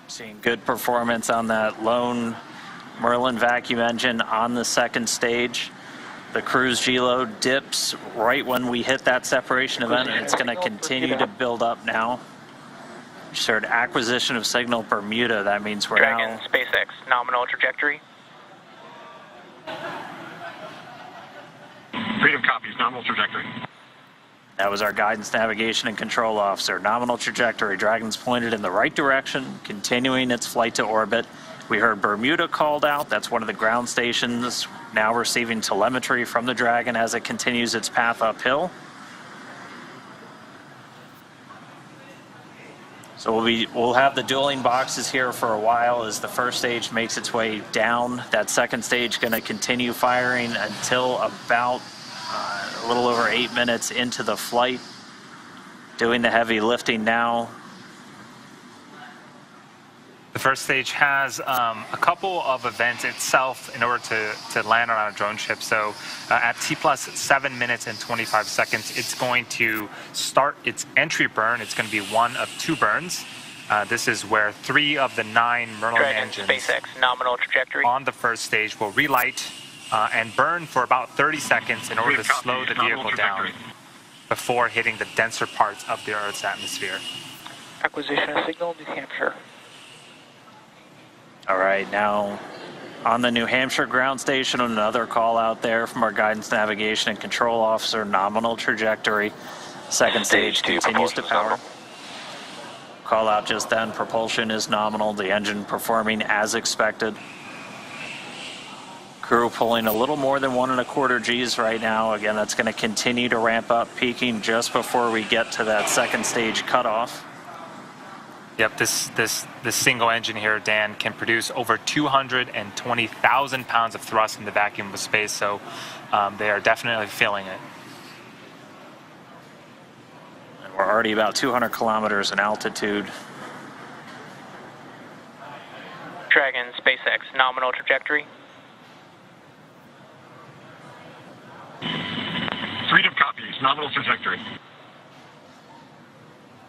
S5: Seeing good performance on that lone Merlin vacuum engine on the second stage. The cruise G-load dips right when we hit that separation event, and it's going to continue to build up now. You heard acquisition of signal Bermuda. That means we're
S6: Dragon,
S5: now...
S6: SpaceX, nominal trajectory.
S8: Freedom copies, nominal trajectory.
S5: That was our guidance, navigation, and control officer. Nominal trajectory. Dragon's pointed in the right direction, continuing its flight to orbit. We heard Bermuda called out. That's one of the ground stations now receiving telemetry from the Dragon as it continues its path uphill. So we'll have the dueling boxes here for a while as the first stage makes its way down. That second stage going to continue firing until about a little over 8 minutes into the flight. Doing the heavy lifting now.
S3: The first stage has a couple of events itself in order to land on our drone ship. So at T plus 7 minutes and 25 seconds, it's going to start its entry burn. It's going to be one of 2 burns. This is where 3 of the 9 Merlin
S6: Dragon,
S3: engines
S6: SpaceX, nominal trajectory.
S3: on the first stage will relight and burn for about 30 seconds in order to slow the vehicle down before hitting the denser parts of the Earth's atmosphere.
S6: Acquisition of signal, New Hampshire.
S5: All right, now On the New Hampshire ground station, another call out there from our guidance, navigation, and control officer, nominal trajectory. Second stage continues to power. Call out just then, propulsion is nominal, the engine performing as expected. Crew pulling a little more than 1.25 Gs right now. Again, that's going to continue to ramp up, peaking just before we get to that second stage cutoff.
S3: Yep, this single engine here, Dan, can produce over 220,000 pounds of thrust in the vacuum of space, so they are definitely feeling it.
S5: And we're already about 200 kilometers in altitude.
S6: Dragon, SpaceX, nominal trajectory.
S8: Freedom copies, nominal trajectory.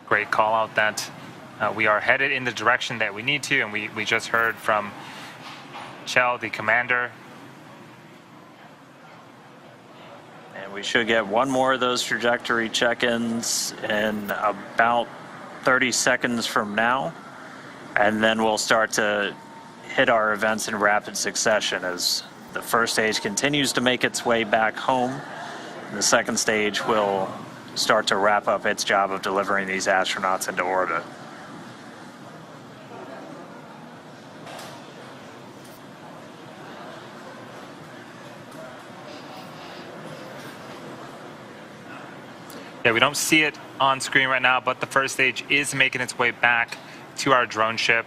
S3: Great call out that we are headed in the direction that we need to, and we just heard from Chell, the commander.
S5: And we should get one more of those trajectory check-ins in about 30 seconds from now. And then we'll start to hit our events in rapid succession as the first stage continues to make its way back home. The second stage will start to wrap up its job of delivering these astronauts into orbit.
S3: Yeah, we don't see it on screen right now, but the first stage is making its way back to our drone ship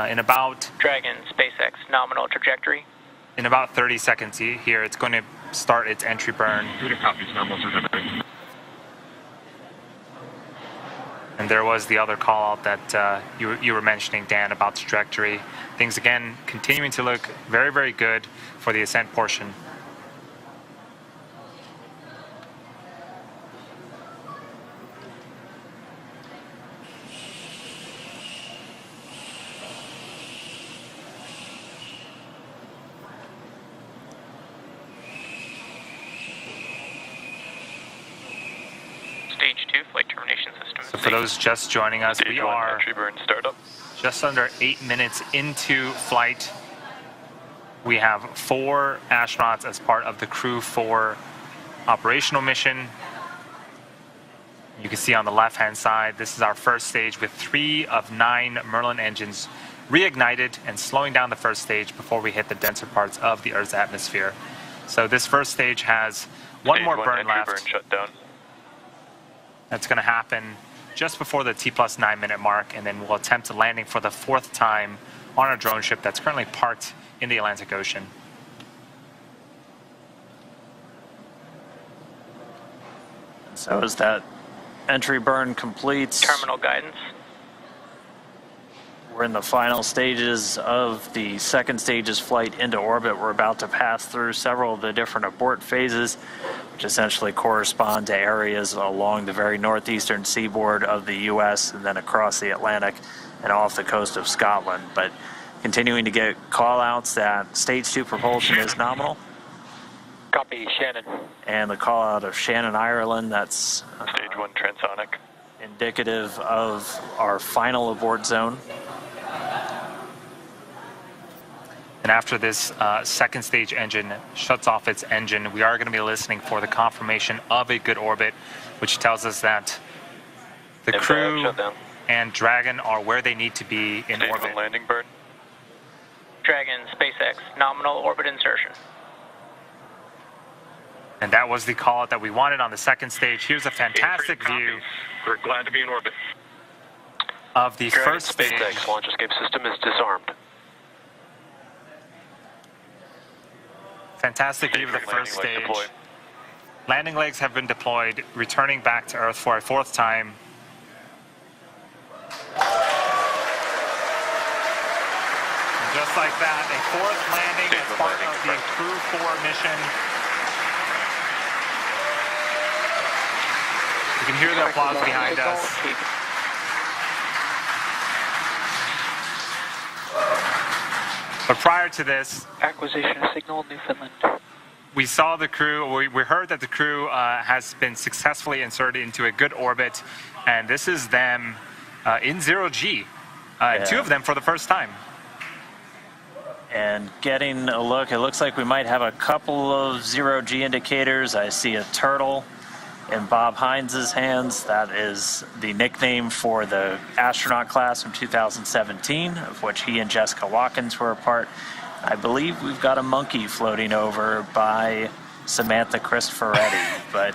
S3: in about...
S6: Dragon, SpaceX, nominal trajectory.
S3: In about 30 seconds here, it's going to start its entry burn.
S8: Freedom copies, nominal trajectory.
S3: And there was the other call out that you were mentioning, Dan, about the trajectory. Things, again, continuing to look very, very good for the ascent portion.
S6: Stage 2, flight termination system.
S3: So for those just joining us, we are
S6: entry burn startup.
S3: just under 8 minutes into flight. We have 4 astronauts as part of the Crew-4 operational mission. You can see on the left-hand side, this is our first stage with 3 of 9 Merlin engines reignited and slowing down the first stage before we hit the denser parts of the Earth's atmosphere. So this first stage has one more burn left.
S6: Burn shut down.
S3: That's going to happen just before the T+9 minute mark, and then we'll attempt a landing for the 4th time on our drone ship that's currently parked in the Atlantic Ocean.
S5: So as that entry burn completes,
S6: Terminal guidance.
S5: we're in the final stages of the second stage's flight into orbit. We're about to pass through several of the different abort phases, which essentially correspond to areas along the very northeastern seaboard of the U.S. and then across the Atlantic and off the coast of Scotland. But continuing to get call-outs that Stage 2 propulsion is nominal.
S9: Copy, Shannon.
S5: And the call-out of Shannon, Ireland, that's
S6: Stage 1 transonic.
S5: indicative of our final abort zone.
S3: And after this second stage engine shuts off its engine, we are going to be listening for the confirmation of a good orbit, which tells us that the Crew and Dragon are where they need to be in
S6: Stage
S3: orbit.
S6: 1 landing burn. Dragon, SpaceX, nominal orbit insertion.
S8: And that was the call out that we wanted on the second stage. Here's a fantastic view.
S6: We're glad to be in orbit.
S8: Of the first stage.
S9: SpaceX launch escape system is disarmed.
S8: Fantastic view of the first stage. Landing legs have been deployed, returning back to Earth for a fourth time. And just like that, a fourth landing as part of the Crew-4 mission. You can hear the applause behind us. But prior to this,
S9: Acquisition signal, Newfoundland.
S8: we saw the crew, we heard that the crew has been successfully inserted into a good orbit, and this is them in 0G, two of them for the first time.
S5: And getting a look, it looks like we might have a couple of zero-G indicators. I see a turtle in Bob Hines' hands. That is the nickname for the astronaut class from 2017, of which he and Jessica Watkins were a part. I believe we've got a monkey floating over by Samantha Cristoforetti. But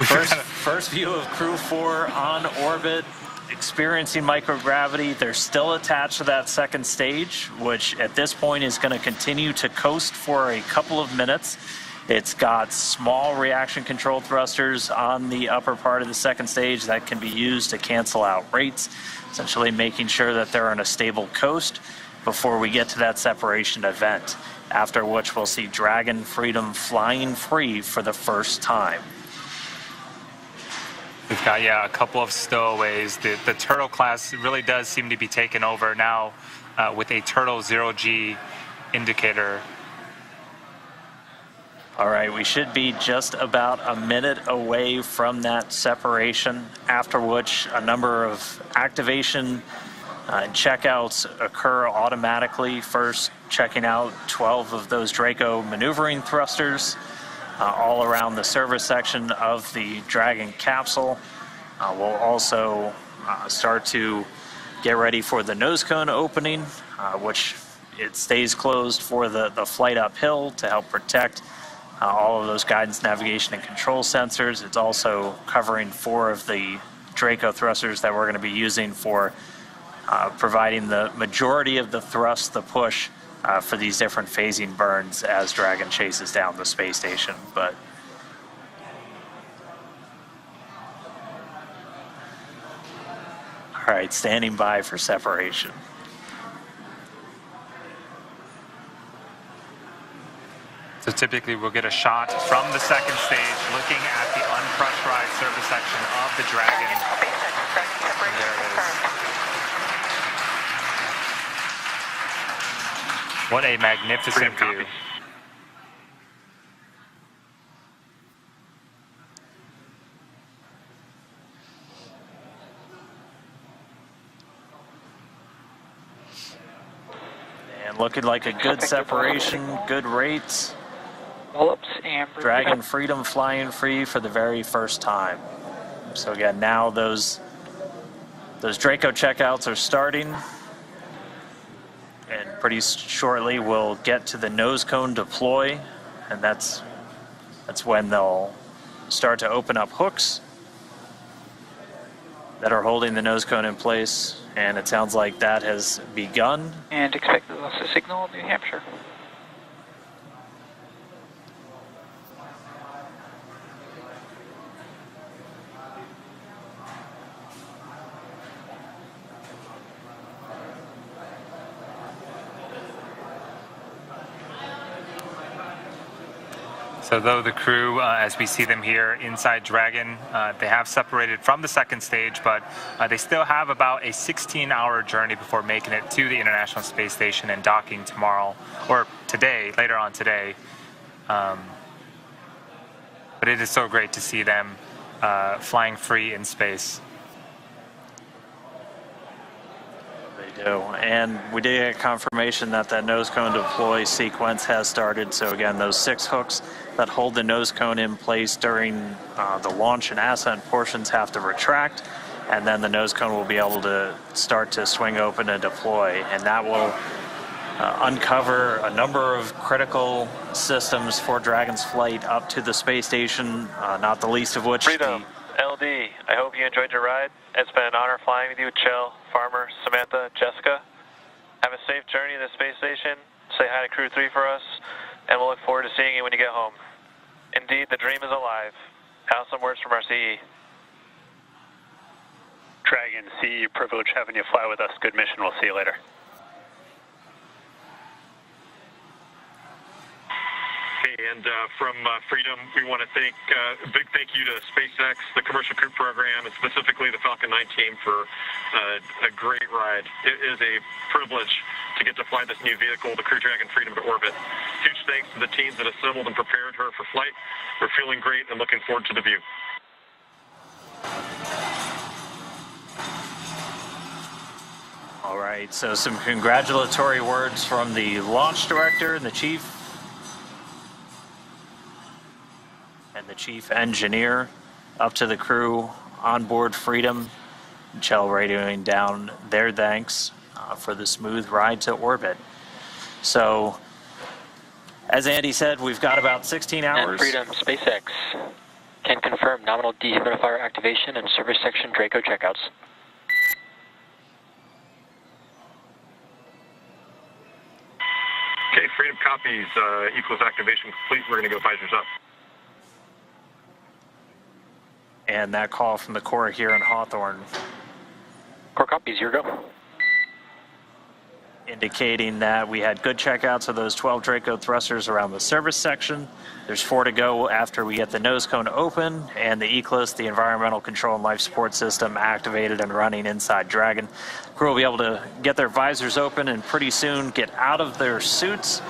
S5: first view of Crew-4 on orbit, experiencing microgravity. They're still attached to that second stage, which at this point is going to continue to coast for a couple of minutes. It's got small reaction control thrusters on the upper part of the second stage that can be used to cancel out rates, essentially making sure that they're on a stable coast before we get to that separation event, after which we'll see Dragon Freedom flying free for the first time.
S3: We've got, a couple of stowaways. The Turtle class really does seem to be taken over now with a Turtle 0G indicator.
S5: All right, we should be just about a minute away from that separation, after which a number of activation and checkouts occur automatically. First, checking out 12 of those Draco maneuvering thrusters all around the service section of the Dragon capsule. We'll also start to get ready for the nose cone opening, which it stays closed for the flight uphill to help protect all of those guidance, navigation, and control sensors. It's also covering 4 of the Draco thrusters that we're going to be using for providing the majority of the thrust, the push, for these different phasing burns as Dragon chases down the space station. But all right, standing by for separation.
S3: So typically we'll get a shot from the second stage looking at the unpressurized service section of the Dragon. And there it is. What a magnificent view.
S5: And looking like a good separation, good rates.
S6: And
S5: Dragon Freedom flying free for the very first time. So again, now those Draco checkouts are starting. And pretty shortly we'll get to the nose cone deploy, and that's when they'll start to open up hooks that are holding the nose cone in place, and it sounds like that has begun.
S6: And expect the loss of signal, New Hampshire.
S3: So though the crew, as we see them here inside Dragon, they have separated from the second stage, but they still have about a 16-hour journey before making it to the International Space Station and docking tomorrow, or today, later on today. But it is so great to see them flying free in space.
S5: They do. And we did get confirmation that that nose cone deploy sequence has started. So again, those 6 hooks that hold the nose cone in place during the launch and ascent portions have to retract, and then the nose cone will be able to start to swing open and deploy, and that will uncover a number of critical systems for Dragon's flight up to the space station, not the least of which
S6: Freedom, LD, I hope you enjoyed your ride. It's been an honor flying with you, Chell, Farmer, Samantha, Jessica. Have a safe journey to the space station. Say hi to Crew-3 for us, and we'll look forward to seeing you when you get home. Indeed, the dream is alive. Have some words from our CE.
S11: Dragon, CE, privilege having you fly with us. Good mission. We'll see you later.
S8: Hey, and from Freedom, we want to thank a big thank you to SpaceX, the Commercial Crew Program, and specifically the Falcon 9 team for a great ride. It is a privilege to get to fly this new vehicle, the Crew Dragon Freedom, to orbit. Huge thanks to the teams that assembled and prepared her for flight. We're feeling great and looking forward to the view.
S5: All All right, so some congratulatory words from the launch director and the chief engineer up to the crew on board Freedom. Shell radioing down their thanks for the smooth ride to orbit. So, as Andy said, we've got about 16 hours.
S9: And Freedom, SpaceX can confirm nominal dehumidifier activation and service section Draco checkouts.
S8: Okay, Freedom copies, equals activation complete. We're going to go visors up.
S5: And that call from the Corps here in Hawthorne.
S9: Core copies, here we go.
S5: Indicating that we had good checkouts of those 12 Draco thrusters around the service section. There's 4 to go after we get the nose cone open and the ECLIS, the environmental control and life support system, activated and running inside Dragon. Crew will be able to get their visors open and pretty soon get out of their suits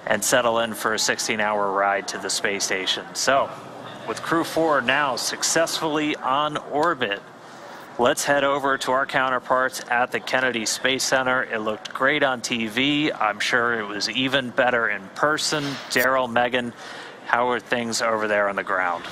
S5: and settle in for a 16-hour ride to the space station. So, with Crew-4 now successfully on orbit, let's head over to our counterparts at the Kennedy Space Center. It looked great on TV. I'm sure it was even better in person. Daryl, Megan, how are things over there on the ground?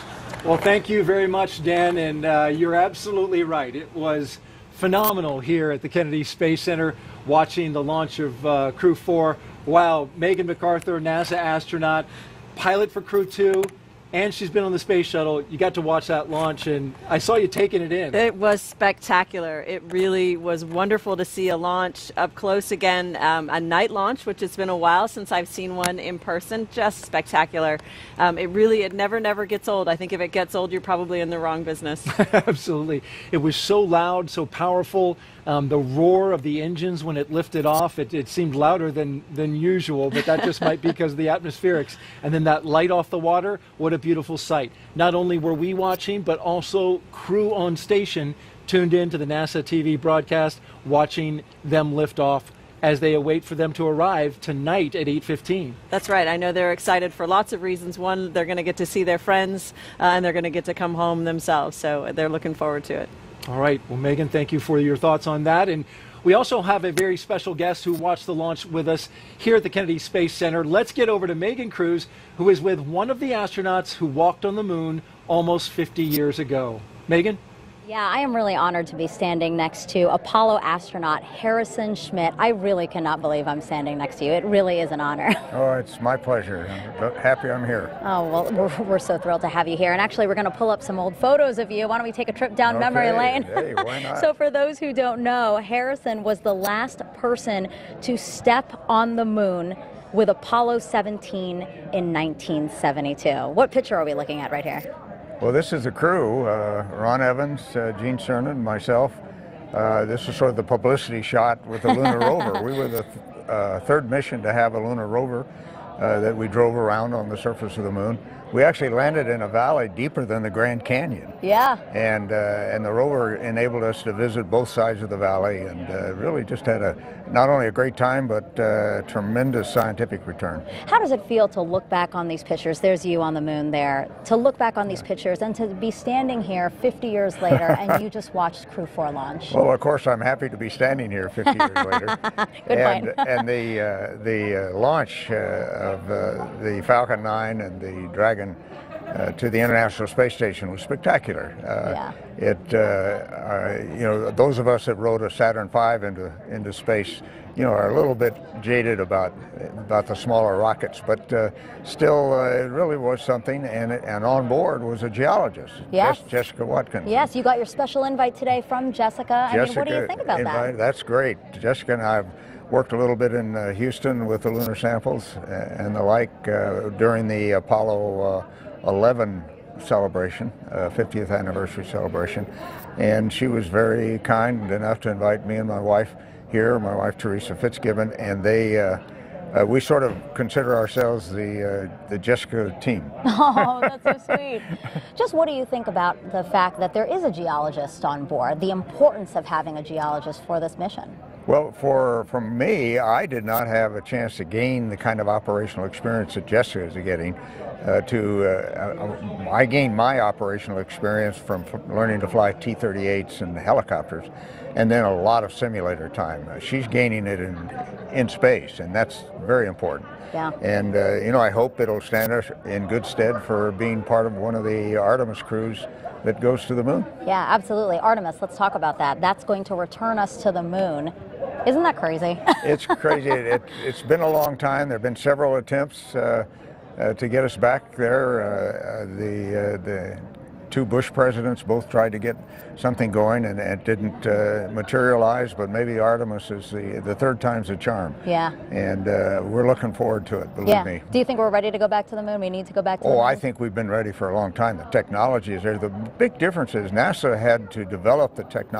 S1: Well, thank you very much, Dan, and you're absolutely right. It was phenomenal here at the Kennedy Space Center watching the launch of Crew-4. Wow, Megan MacArthur, NASA astronaut, pilot for Crew-2, and she's been on the space shuttle. You got to watch that launch, and I saw you taking it in.
S2: It was spectacular. It really was wonderful to see a launch up close again, a night launch, which it's been a while since I've seen one in person. Just spectacular. It never gets old. I think if it gets old, you're probably in the wrong business.
S1: Absolutely. It was so loud, so powerful. The roar of the engines when it lifted off, it seemed louder than usual, but that just might be because of the atmospherics. And then that light off the water, what a beautiful sight. Not only were we watching, but also crew on station tuned in to the NASA TV broadcast, watching them lift off as they await for them to arrive tonight at 8:15.
S2: That's right. I know they're excited for lots of reasons. One, they're going to get to see their friends, and they're going to get to come home themselves, so they're looking forward to it.
S1: All right. Well, Megan, thank you for your thoughts on that. And we also have a very special guest who watched the launch with us here at the Kennedy Space Center. Let's get over to Megan Cruz, who is with one of the astronauts who walked on the moon almost 50 years ago. Megan?
S12: Yeah, I am really honored to be standing next to Apollo astronaut Harrison Schmitt. I really cannot believe I'm standing next to you. It really is an honor.
S13: Oh, it's my pleasure. I'm happy I'm here.
S12: Oh, well, we're so thrilled to have you here. And actually, we're going to pull up some old photos of you. Why don't we take a trip down memory lane?
S13: Hey, why not?
S12: So for those who don't know, Harrison was the last person to step on the moon with Apollo 17 in 1972. What picture are we looking at right here?
S13: Well, this is the crew, Ron Evans, Gene Cernan, myself. This is sort of the publicity shot with the lunar rover. We were the third mission to have a lunar rover that we drove around on the surface of the moon. We actually landed in a valley deeper than the Grand Canyon.
S12: Yeah.
S13: And the rover enabled us to visit both sides of the valley, and really just had not only a great time, but tremendous scientific return.
S12: How does it feel to look back on these pictures? There's you on the moon there. To look back on these pictures and to be standing here 50 years later and you just watched Crew-4 launch.
S13: Well, of course, I'm happy to be standing here 50 years later.
S12: Good point.
S13: And the launch of the Falcon 9 and the Dragon to the International Space Station was spectacular. Those of us that rode a Saturn V into space, are a little bit jaded about the smaller rockets, but still, it really was something. And on board was a geologist,
S12: yes.
S13: Jessica Watkins.
S12: Yes, you got your special invite today from Jessica. What do you think about that?
S13: That's great. Jessica and I have worked a little bit in Houston with the lunar samples and the like during the Apollo 11 celebration, 50th anniversary celebration. And she was very kind enough to invite me and my wife here, my wife Teresa Fitzgibbon, and we sort of consider ourselves the Jessica team.
S12: Oh, that's so sweet. Just what do you think about the fact that there is a geologist on board, the importance of having a geologist for this mission?
S13: Well, for me, I did not have a chance to gain the kind of operational experience that Jessica is getting. I gained my operational experience from learning to fly T-38s and helicopters, and then a lot of simulator time. She's gaining it in space, and that's very important.
S12: Yeah.
S13: And I hope it'll stand us in good stead for being part of one of the Artemis crews that goes to the moon.
S12: Yeah, absolutely. Artemis, let's talk about that. That's going to return us to the moon. Isn't that crazy?
S13: It's crazy. It's been a long time. There have been several attempts to get us back there. The two Bush presidents both tried to get something going, and it didn't materialize, but maybe Artemis is the third time's a charm.
S12: Yeah.
S13: And we're looking forward to it, believe me.
S12: Do you think we're ready to go back to the moon? We need to go back to the moon?
S13: Oh, I think we've been ready for a long time. The technology is there. The big difference is NASA had to develop the technology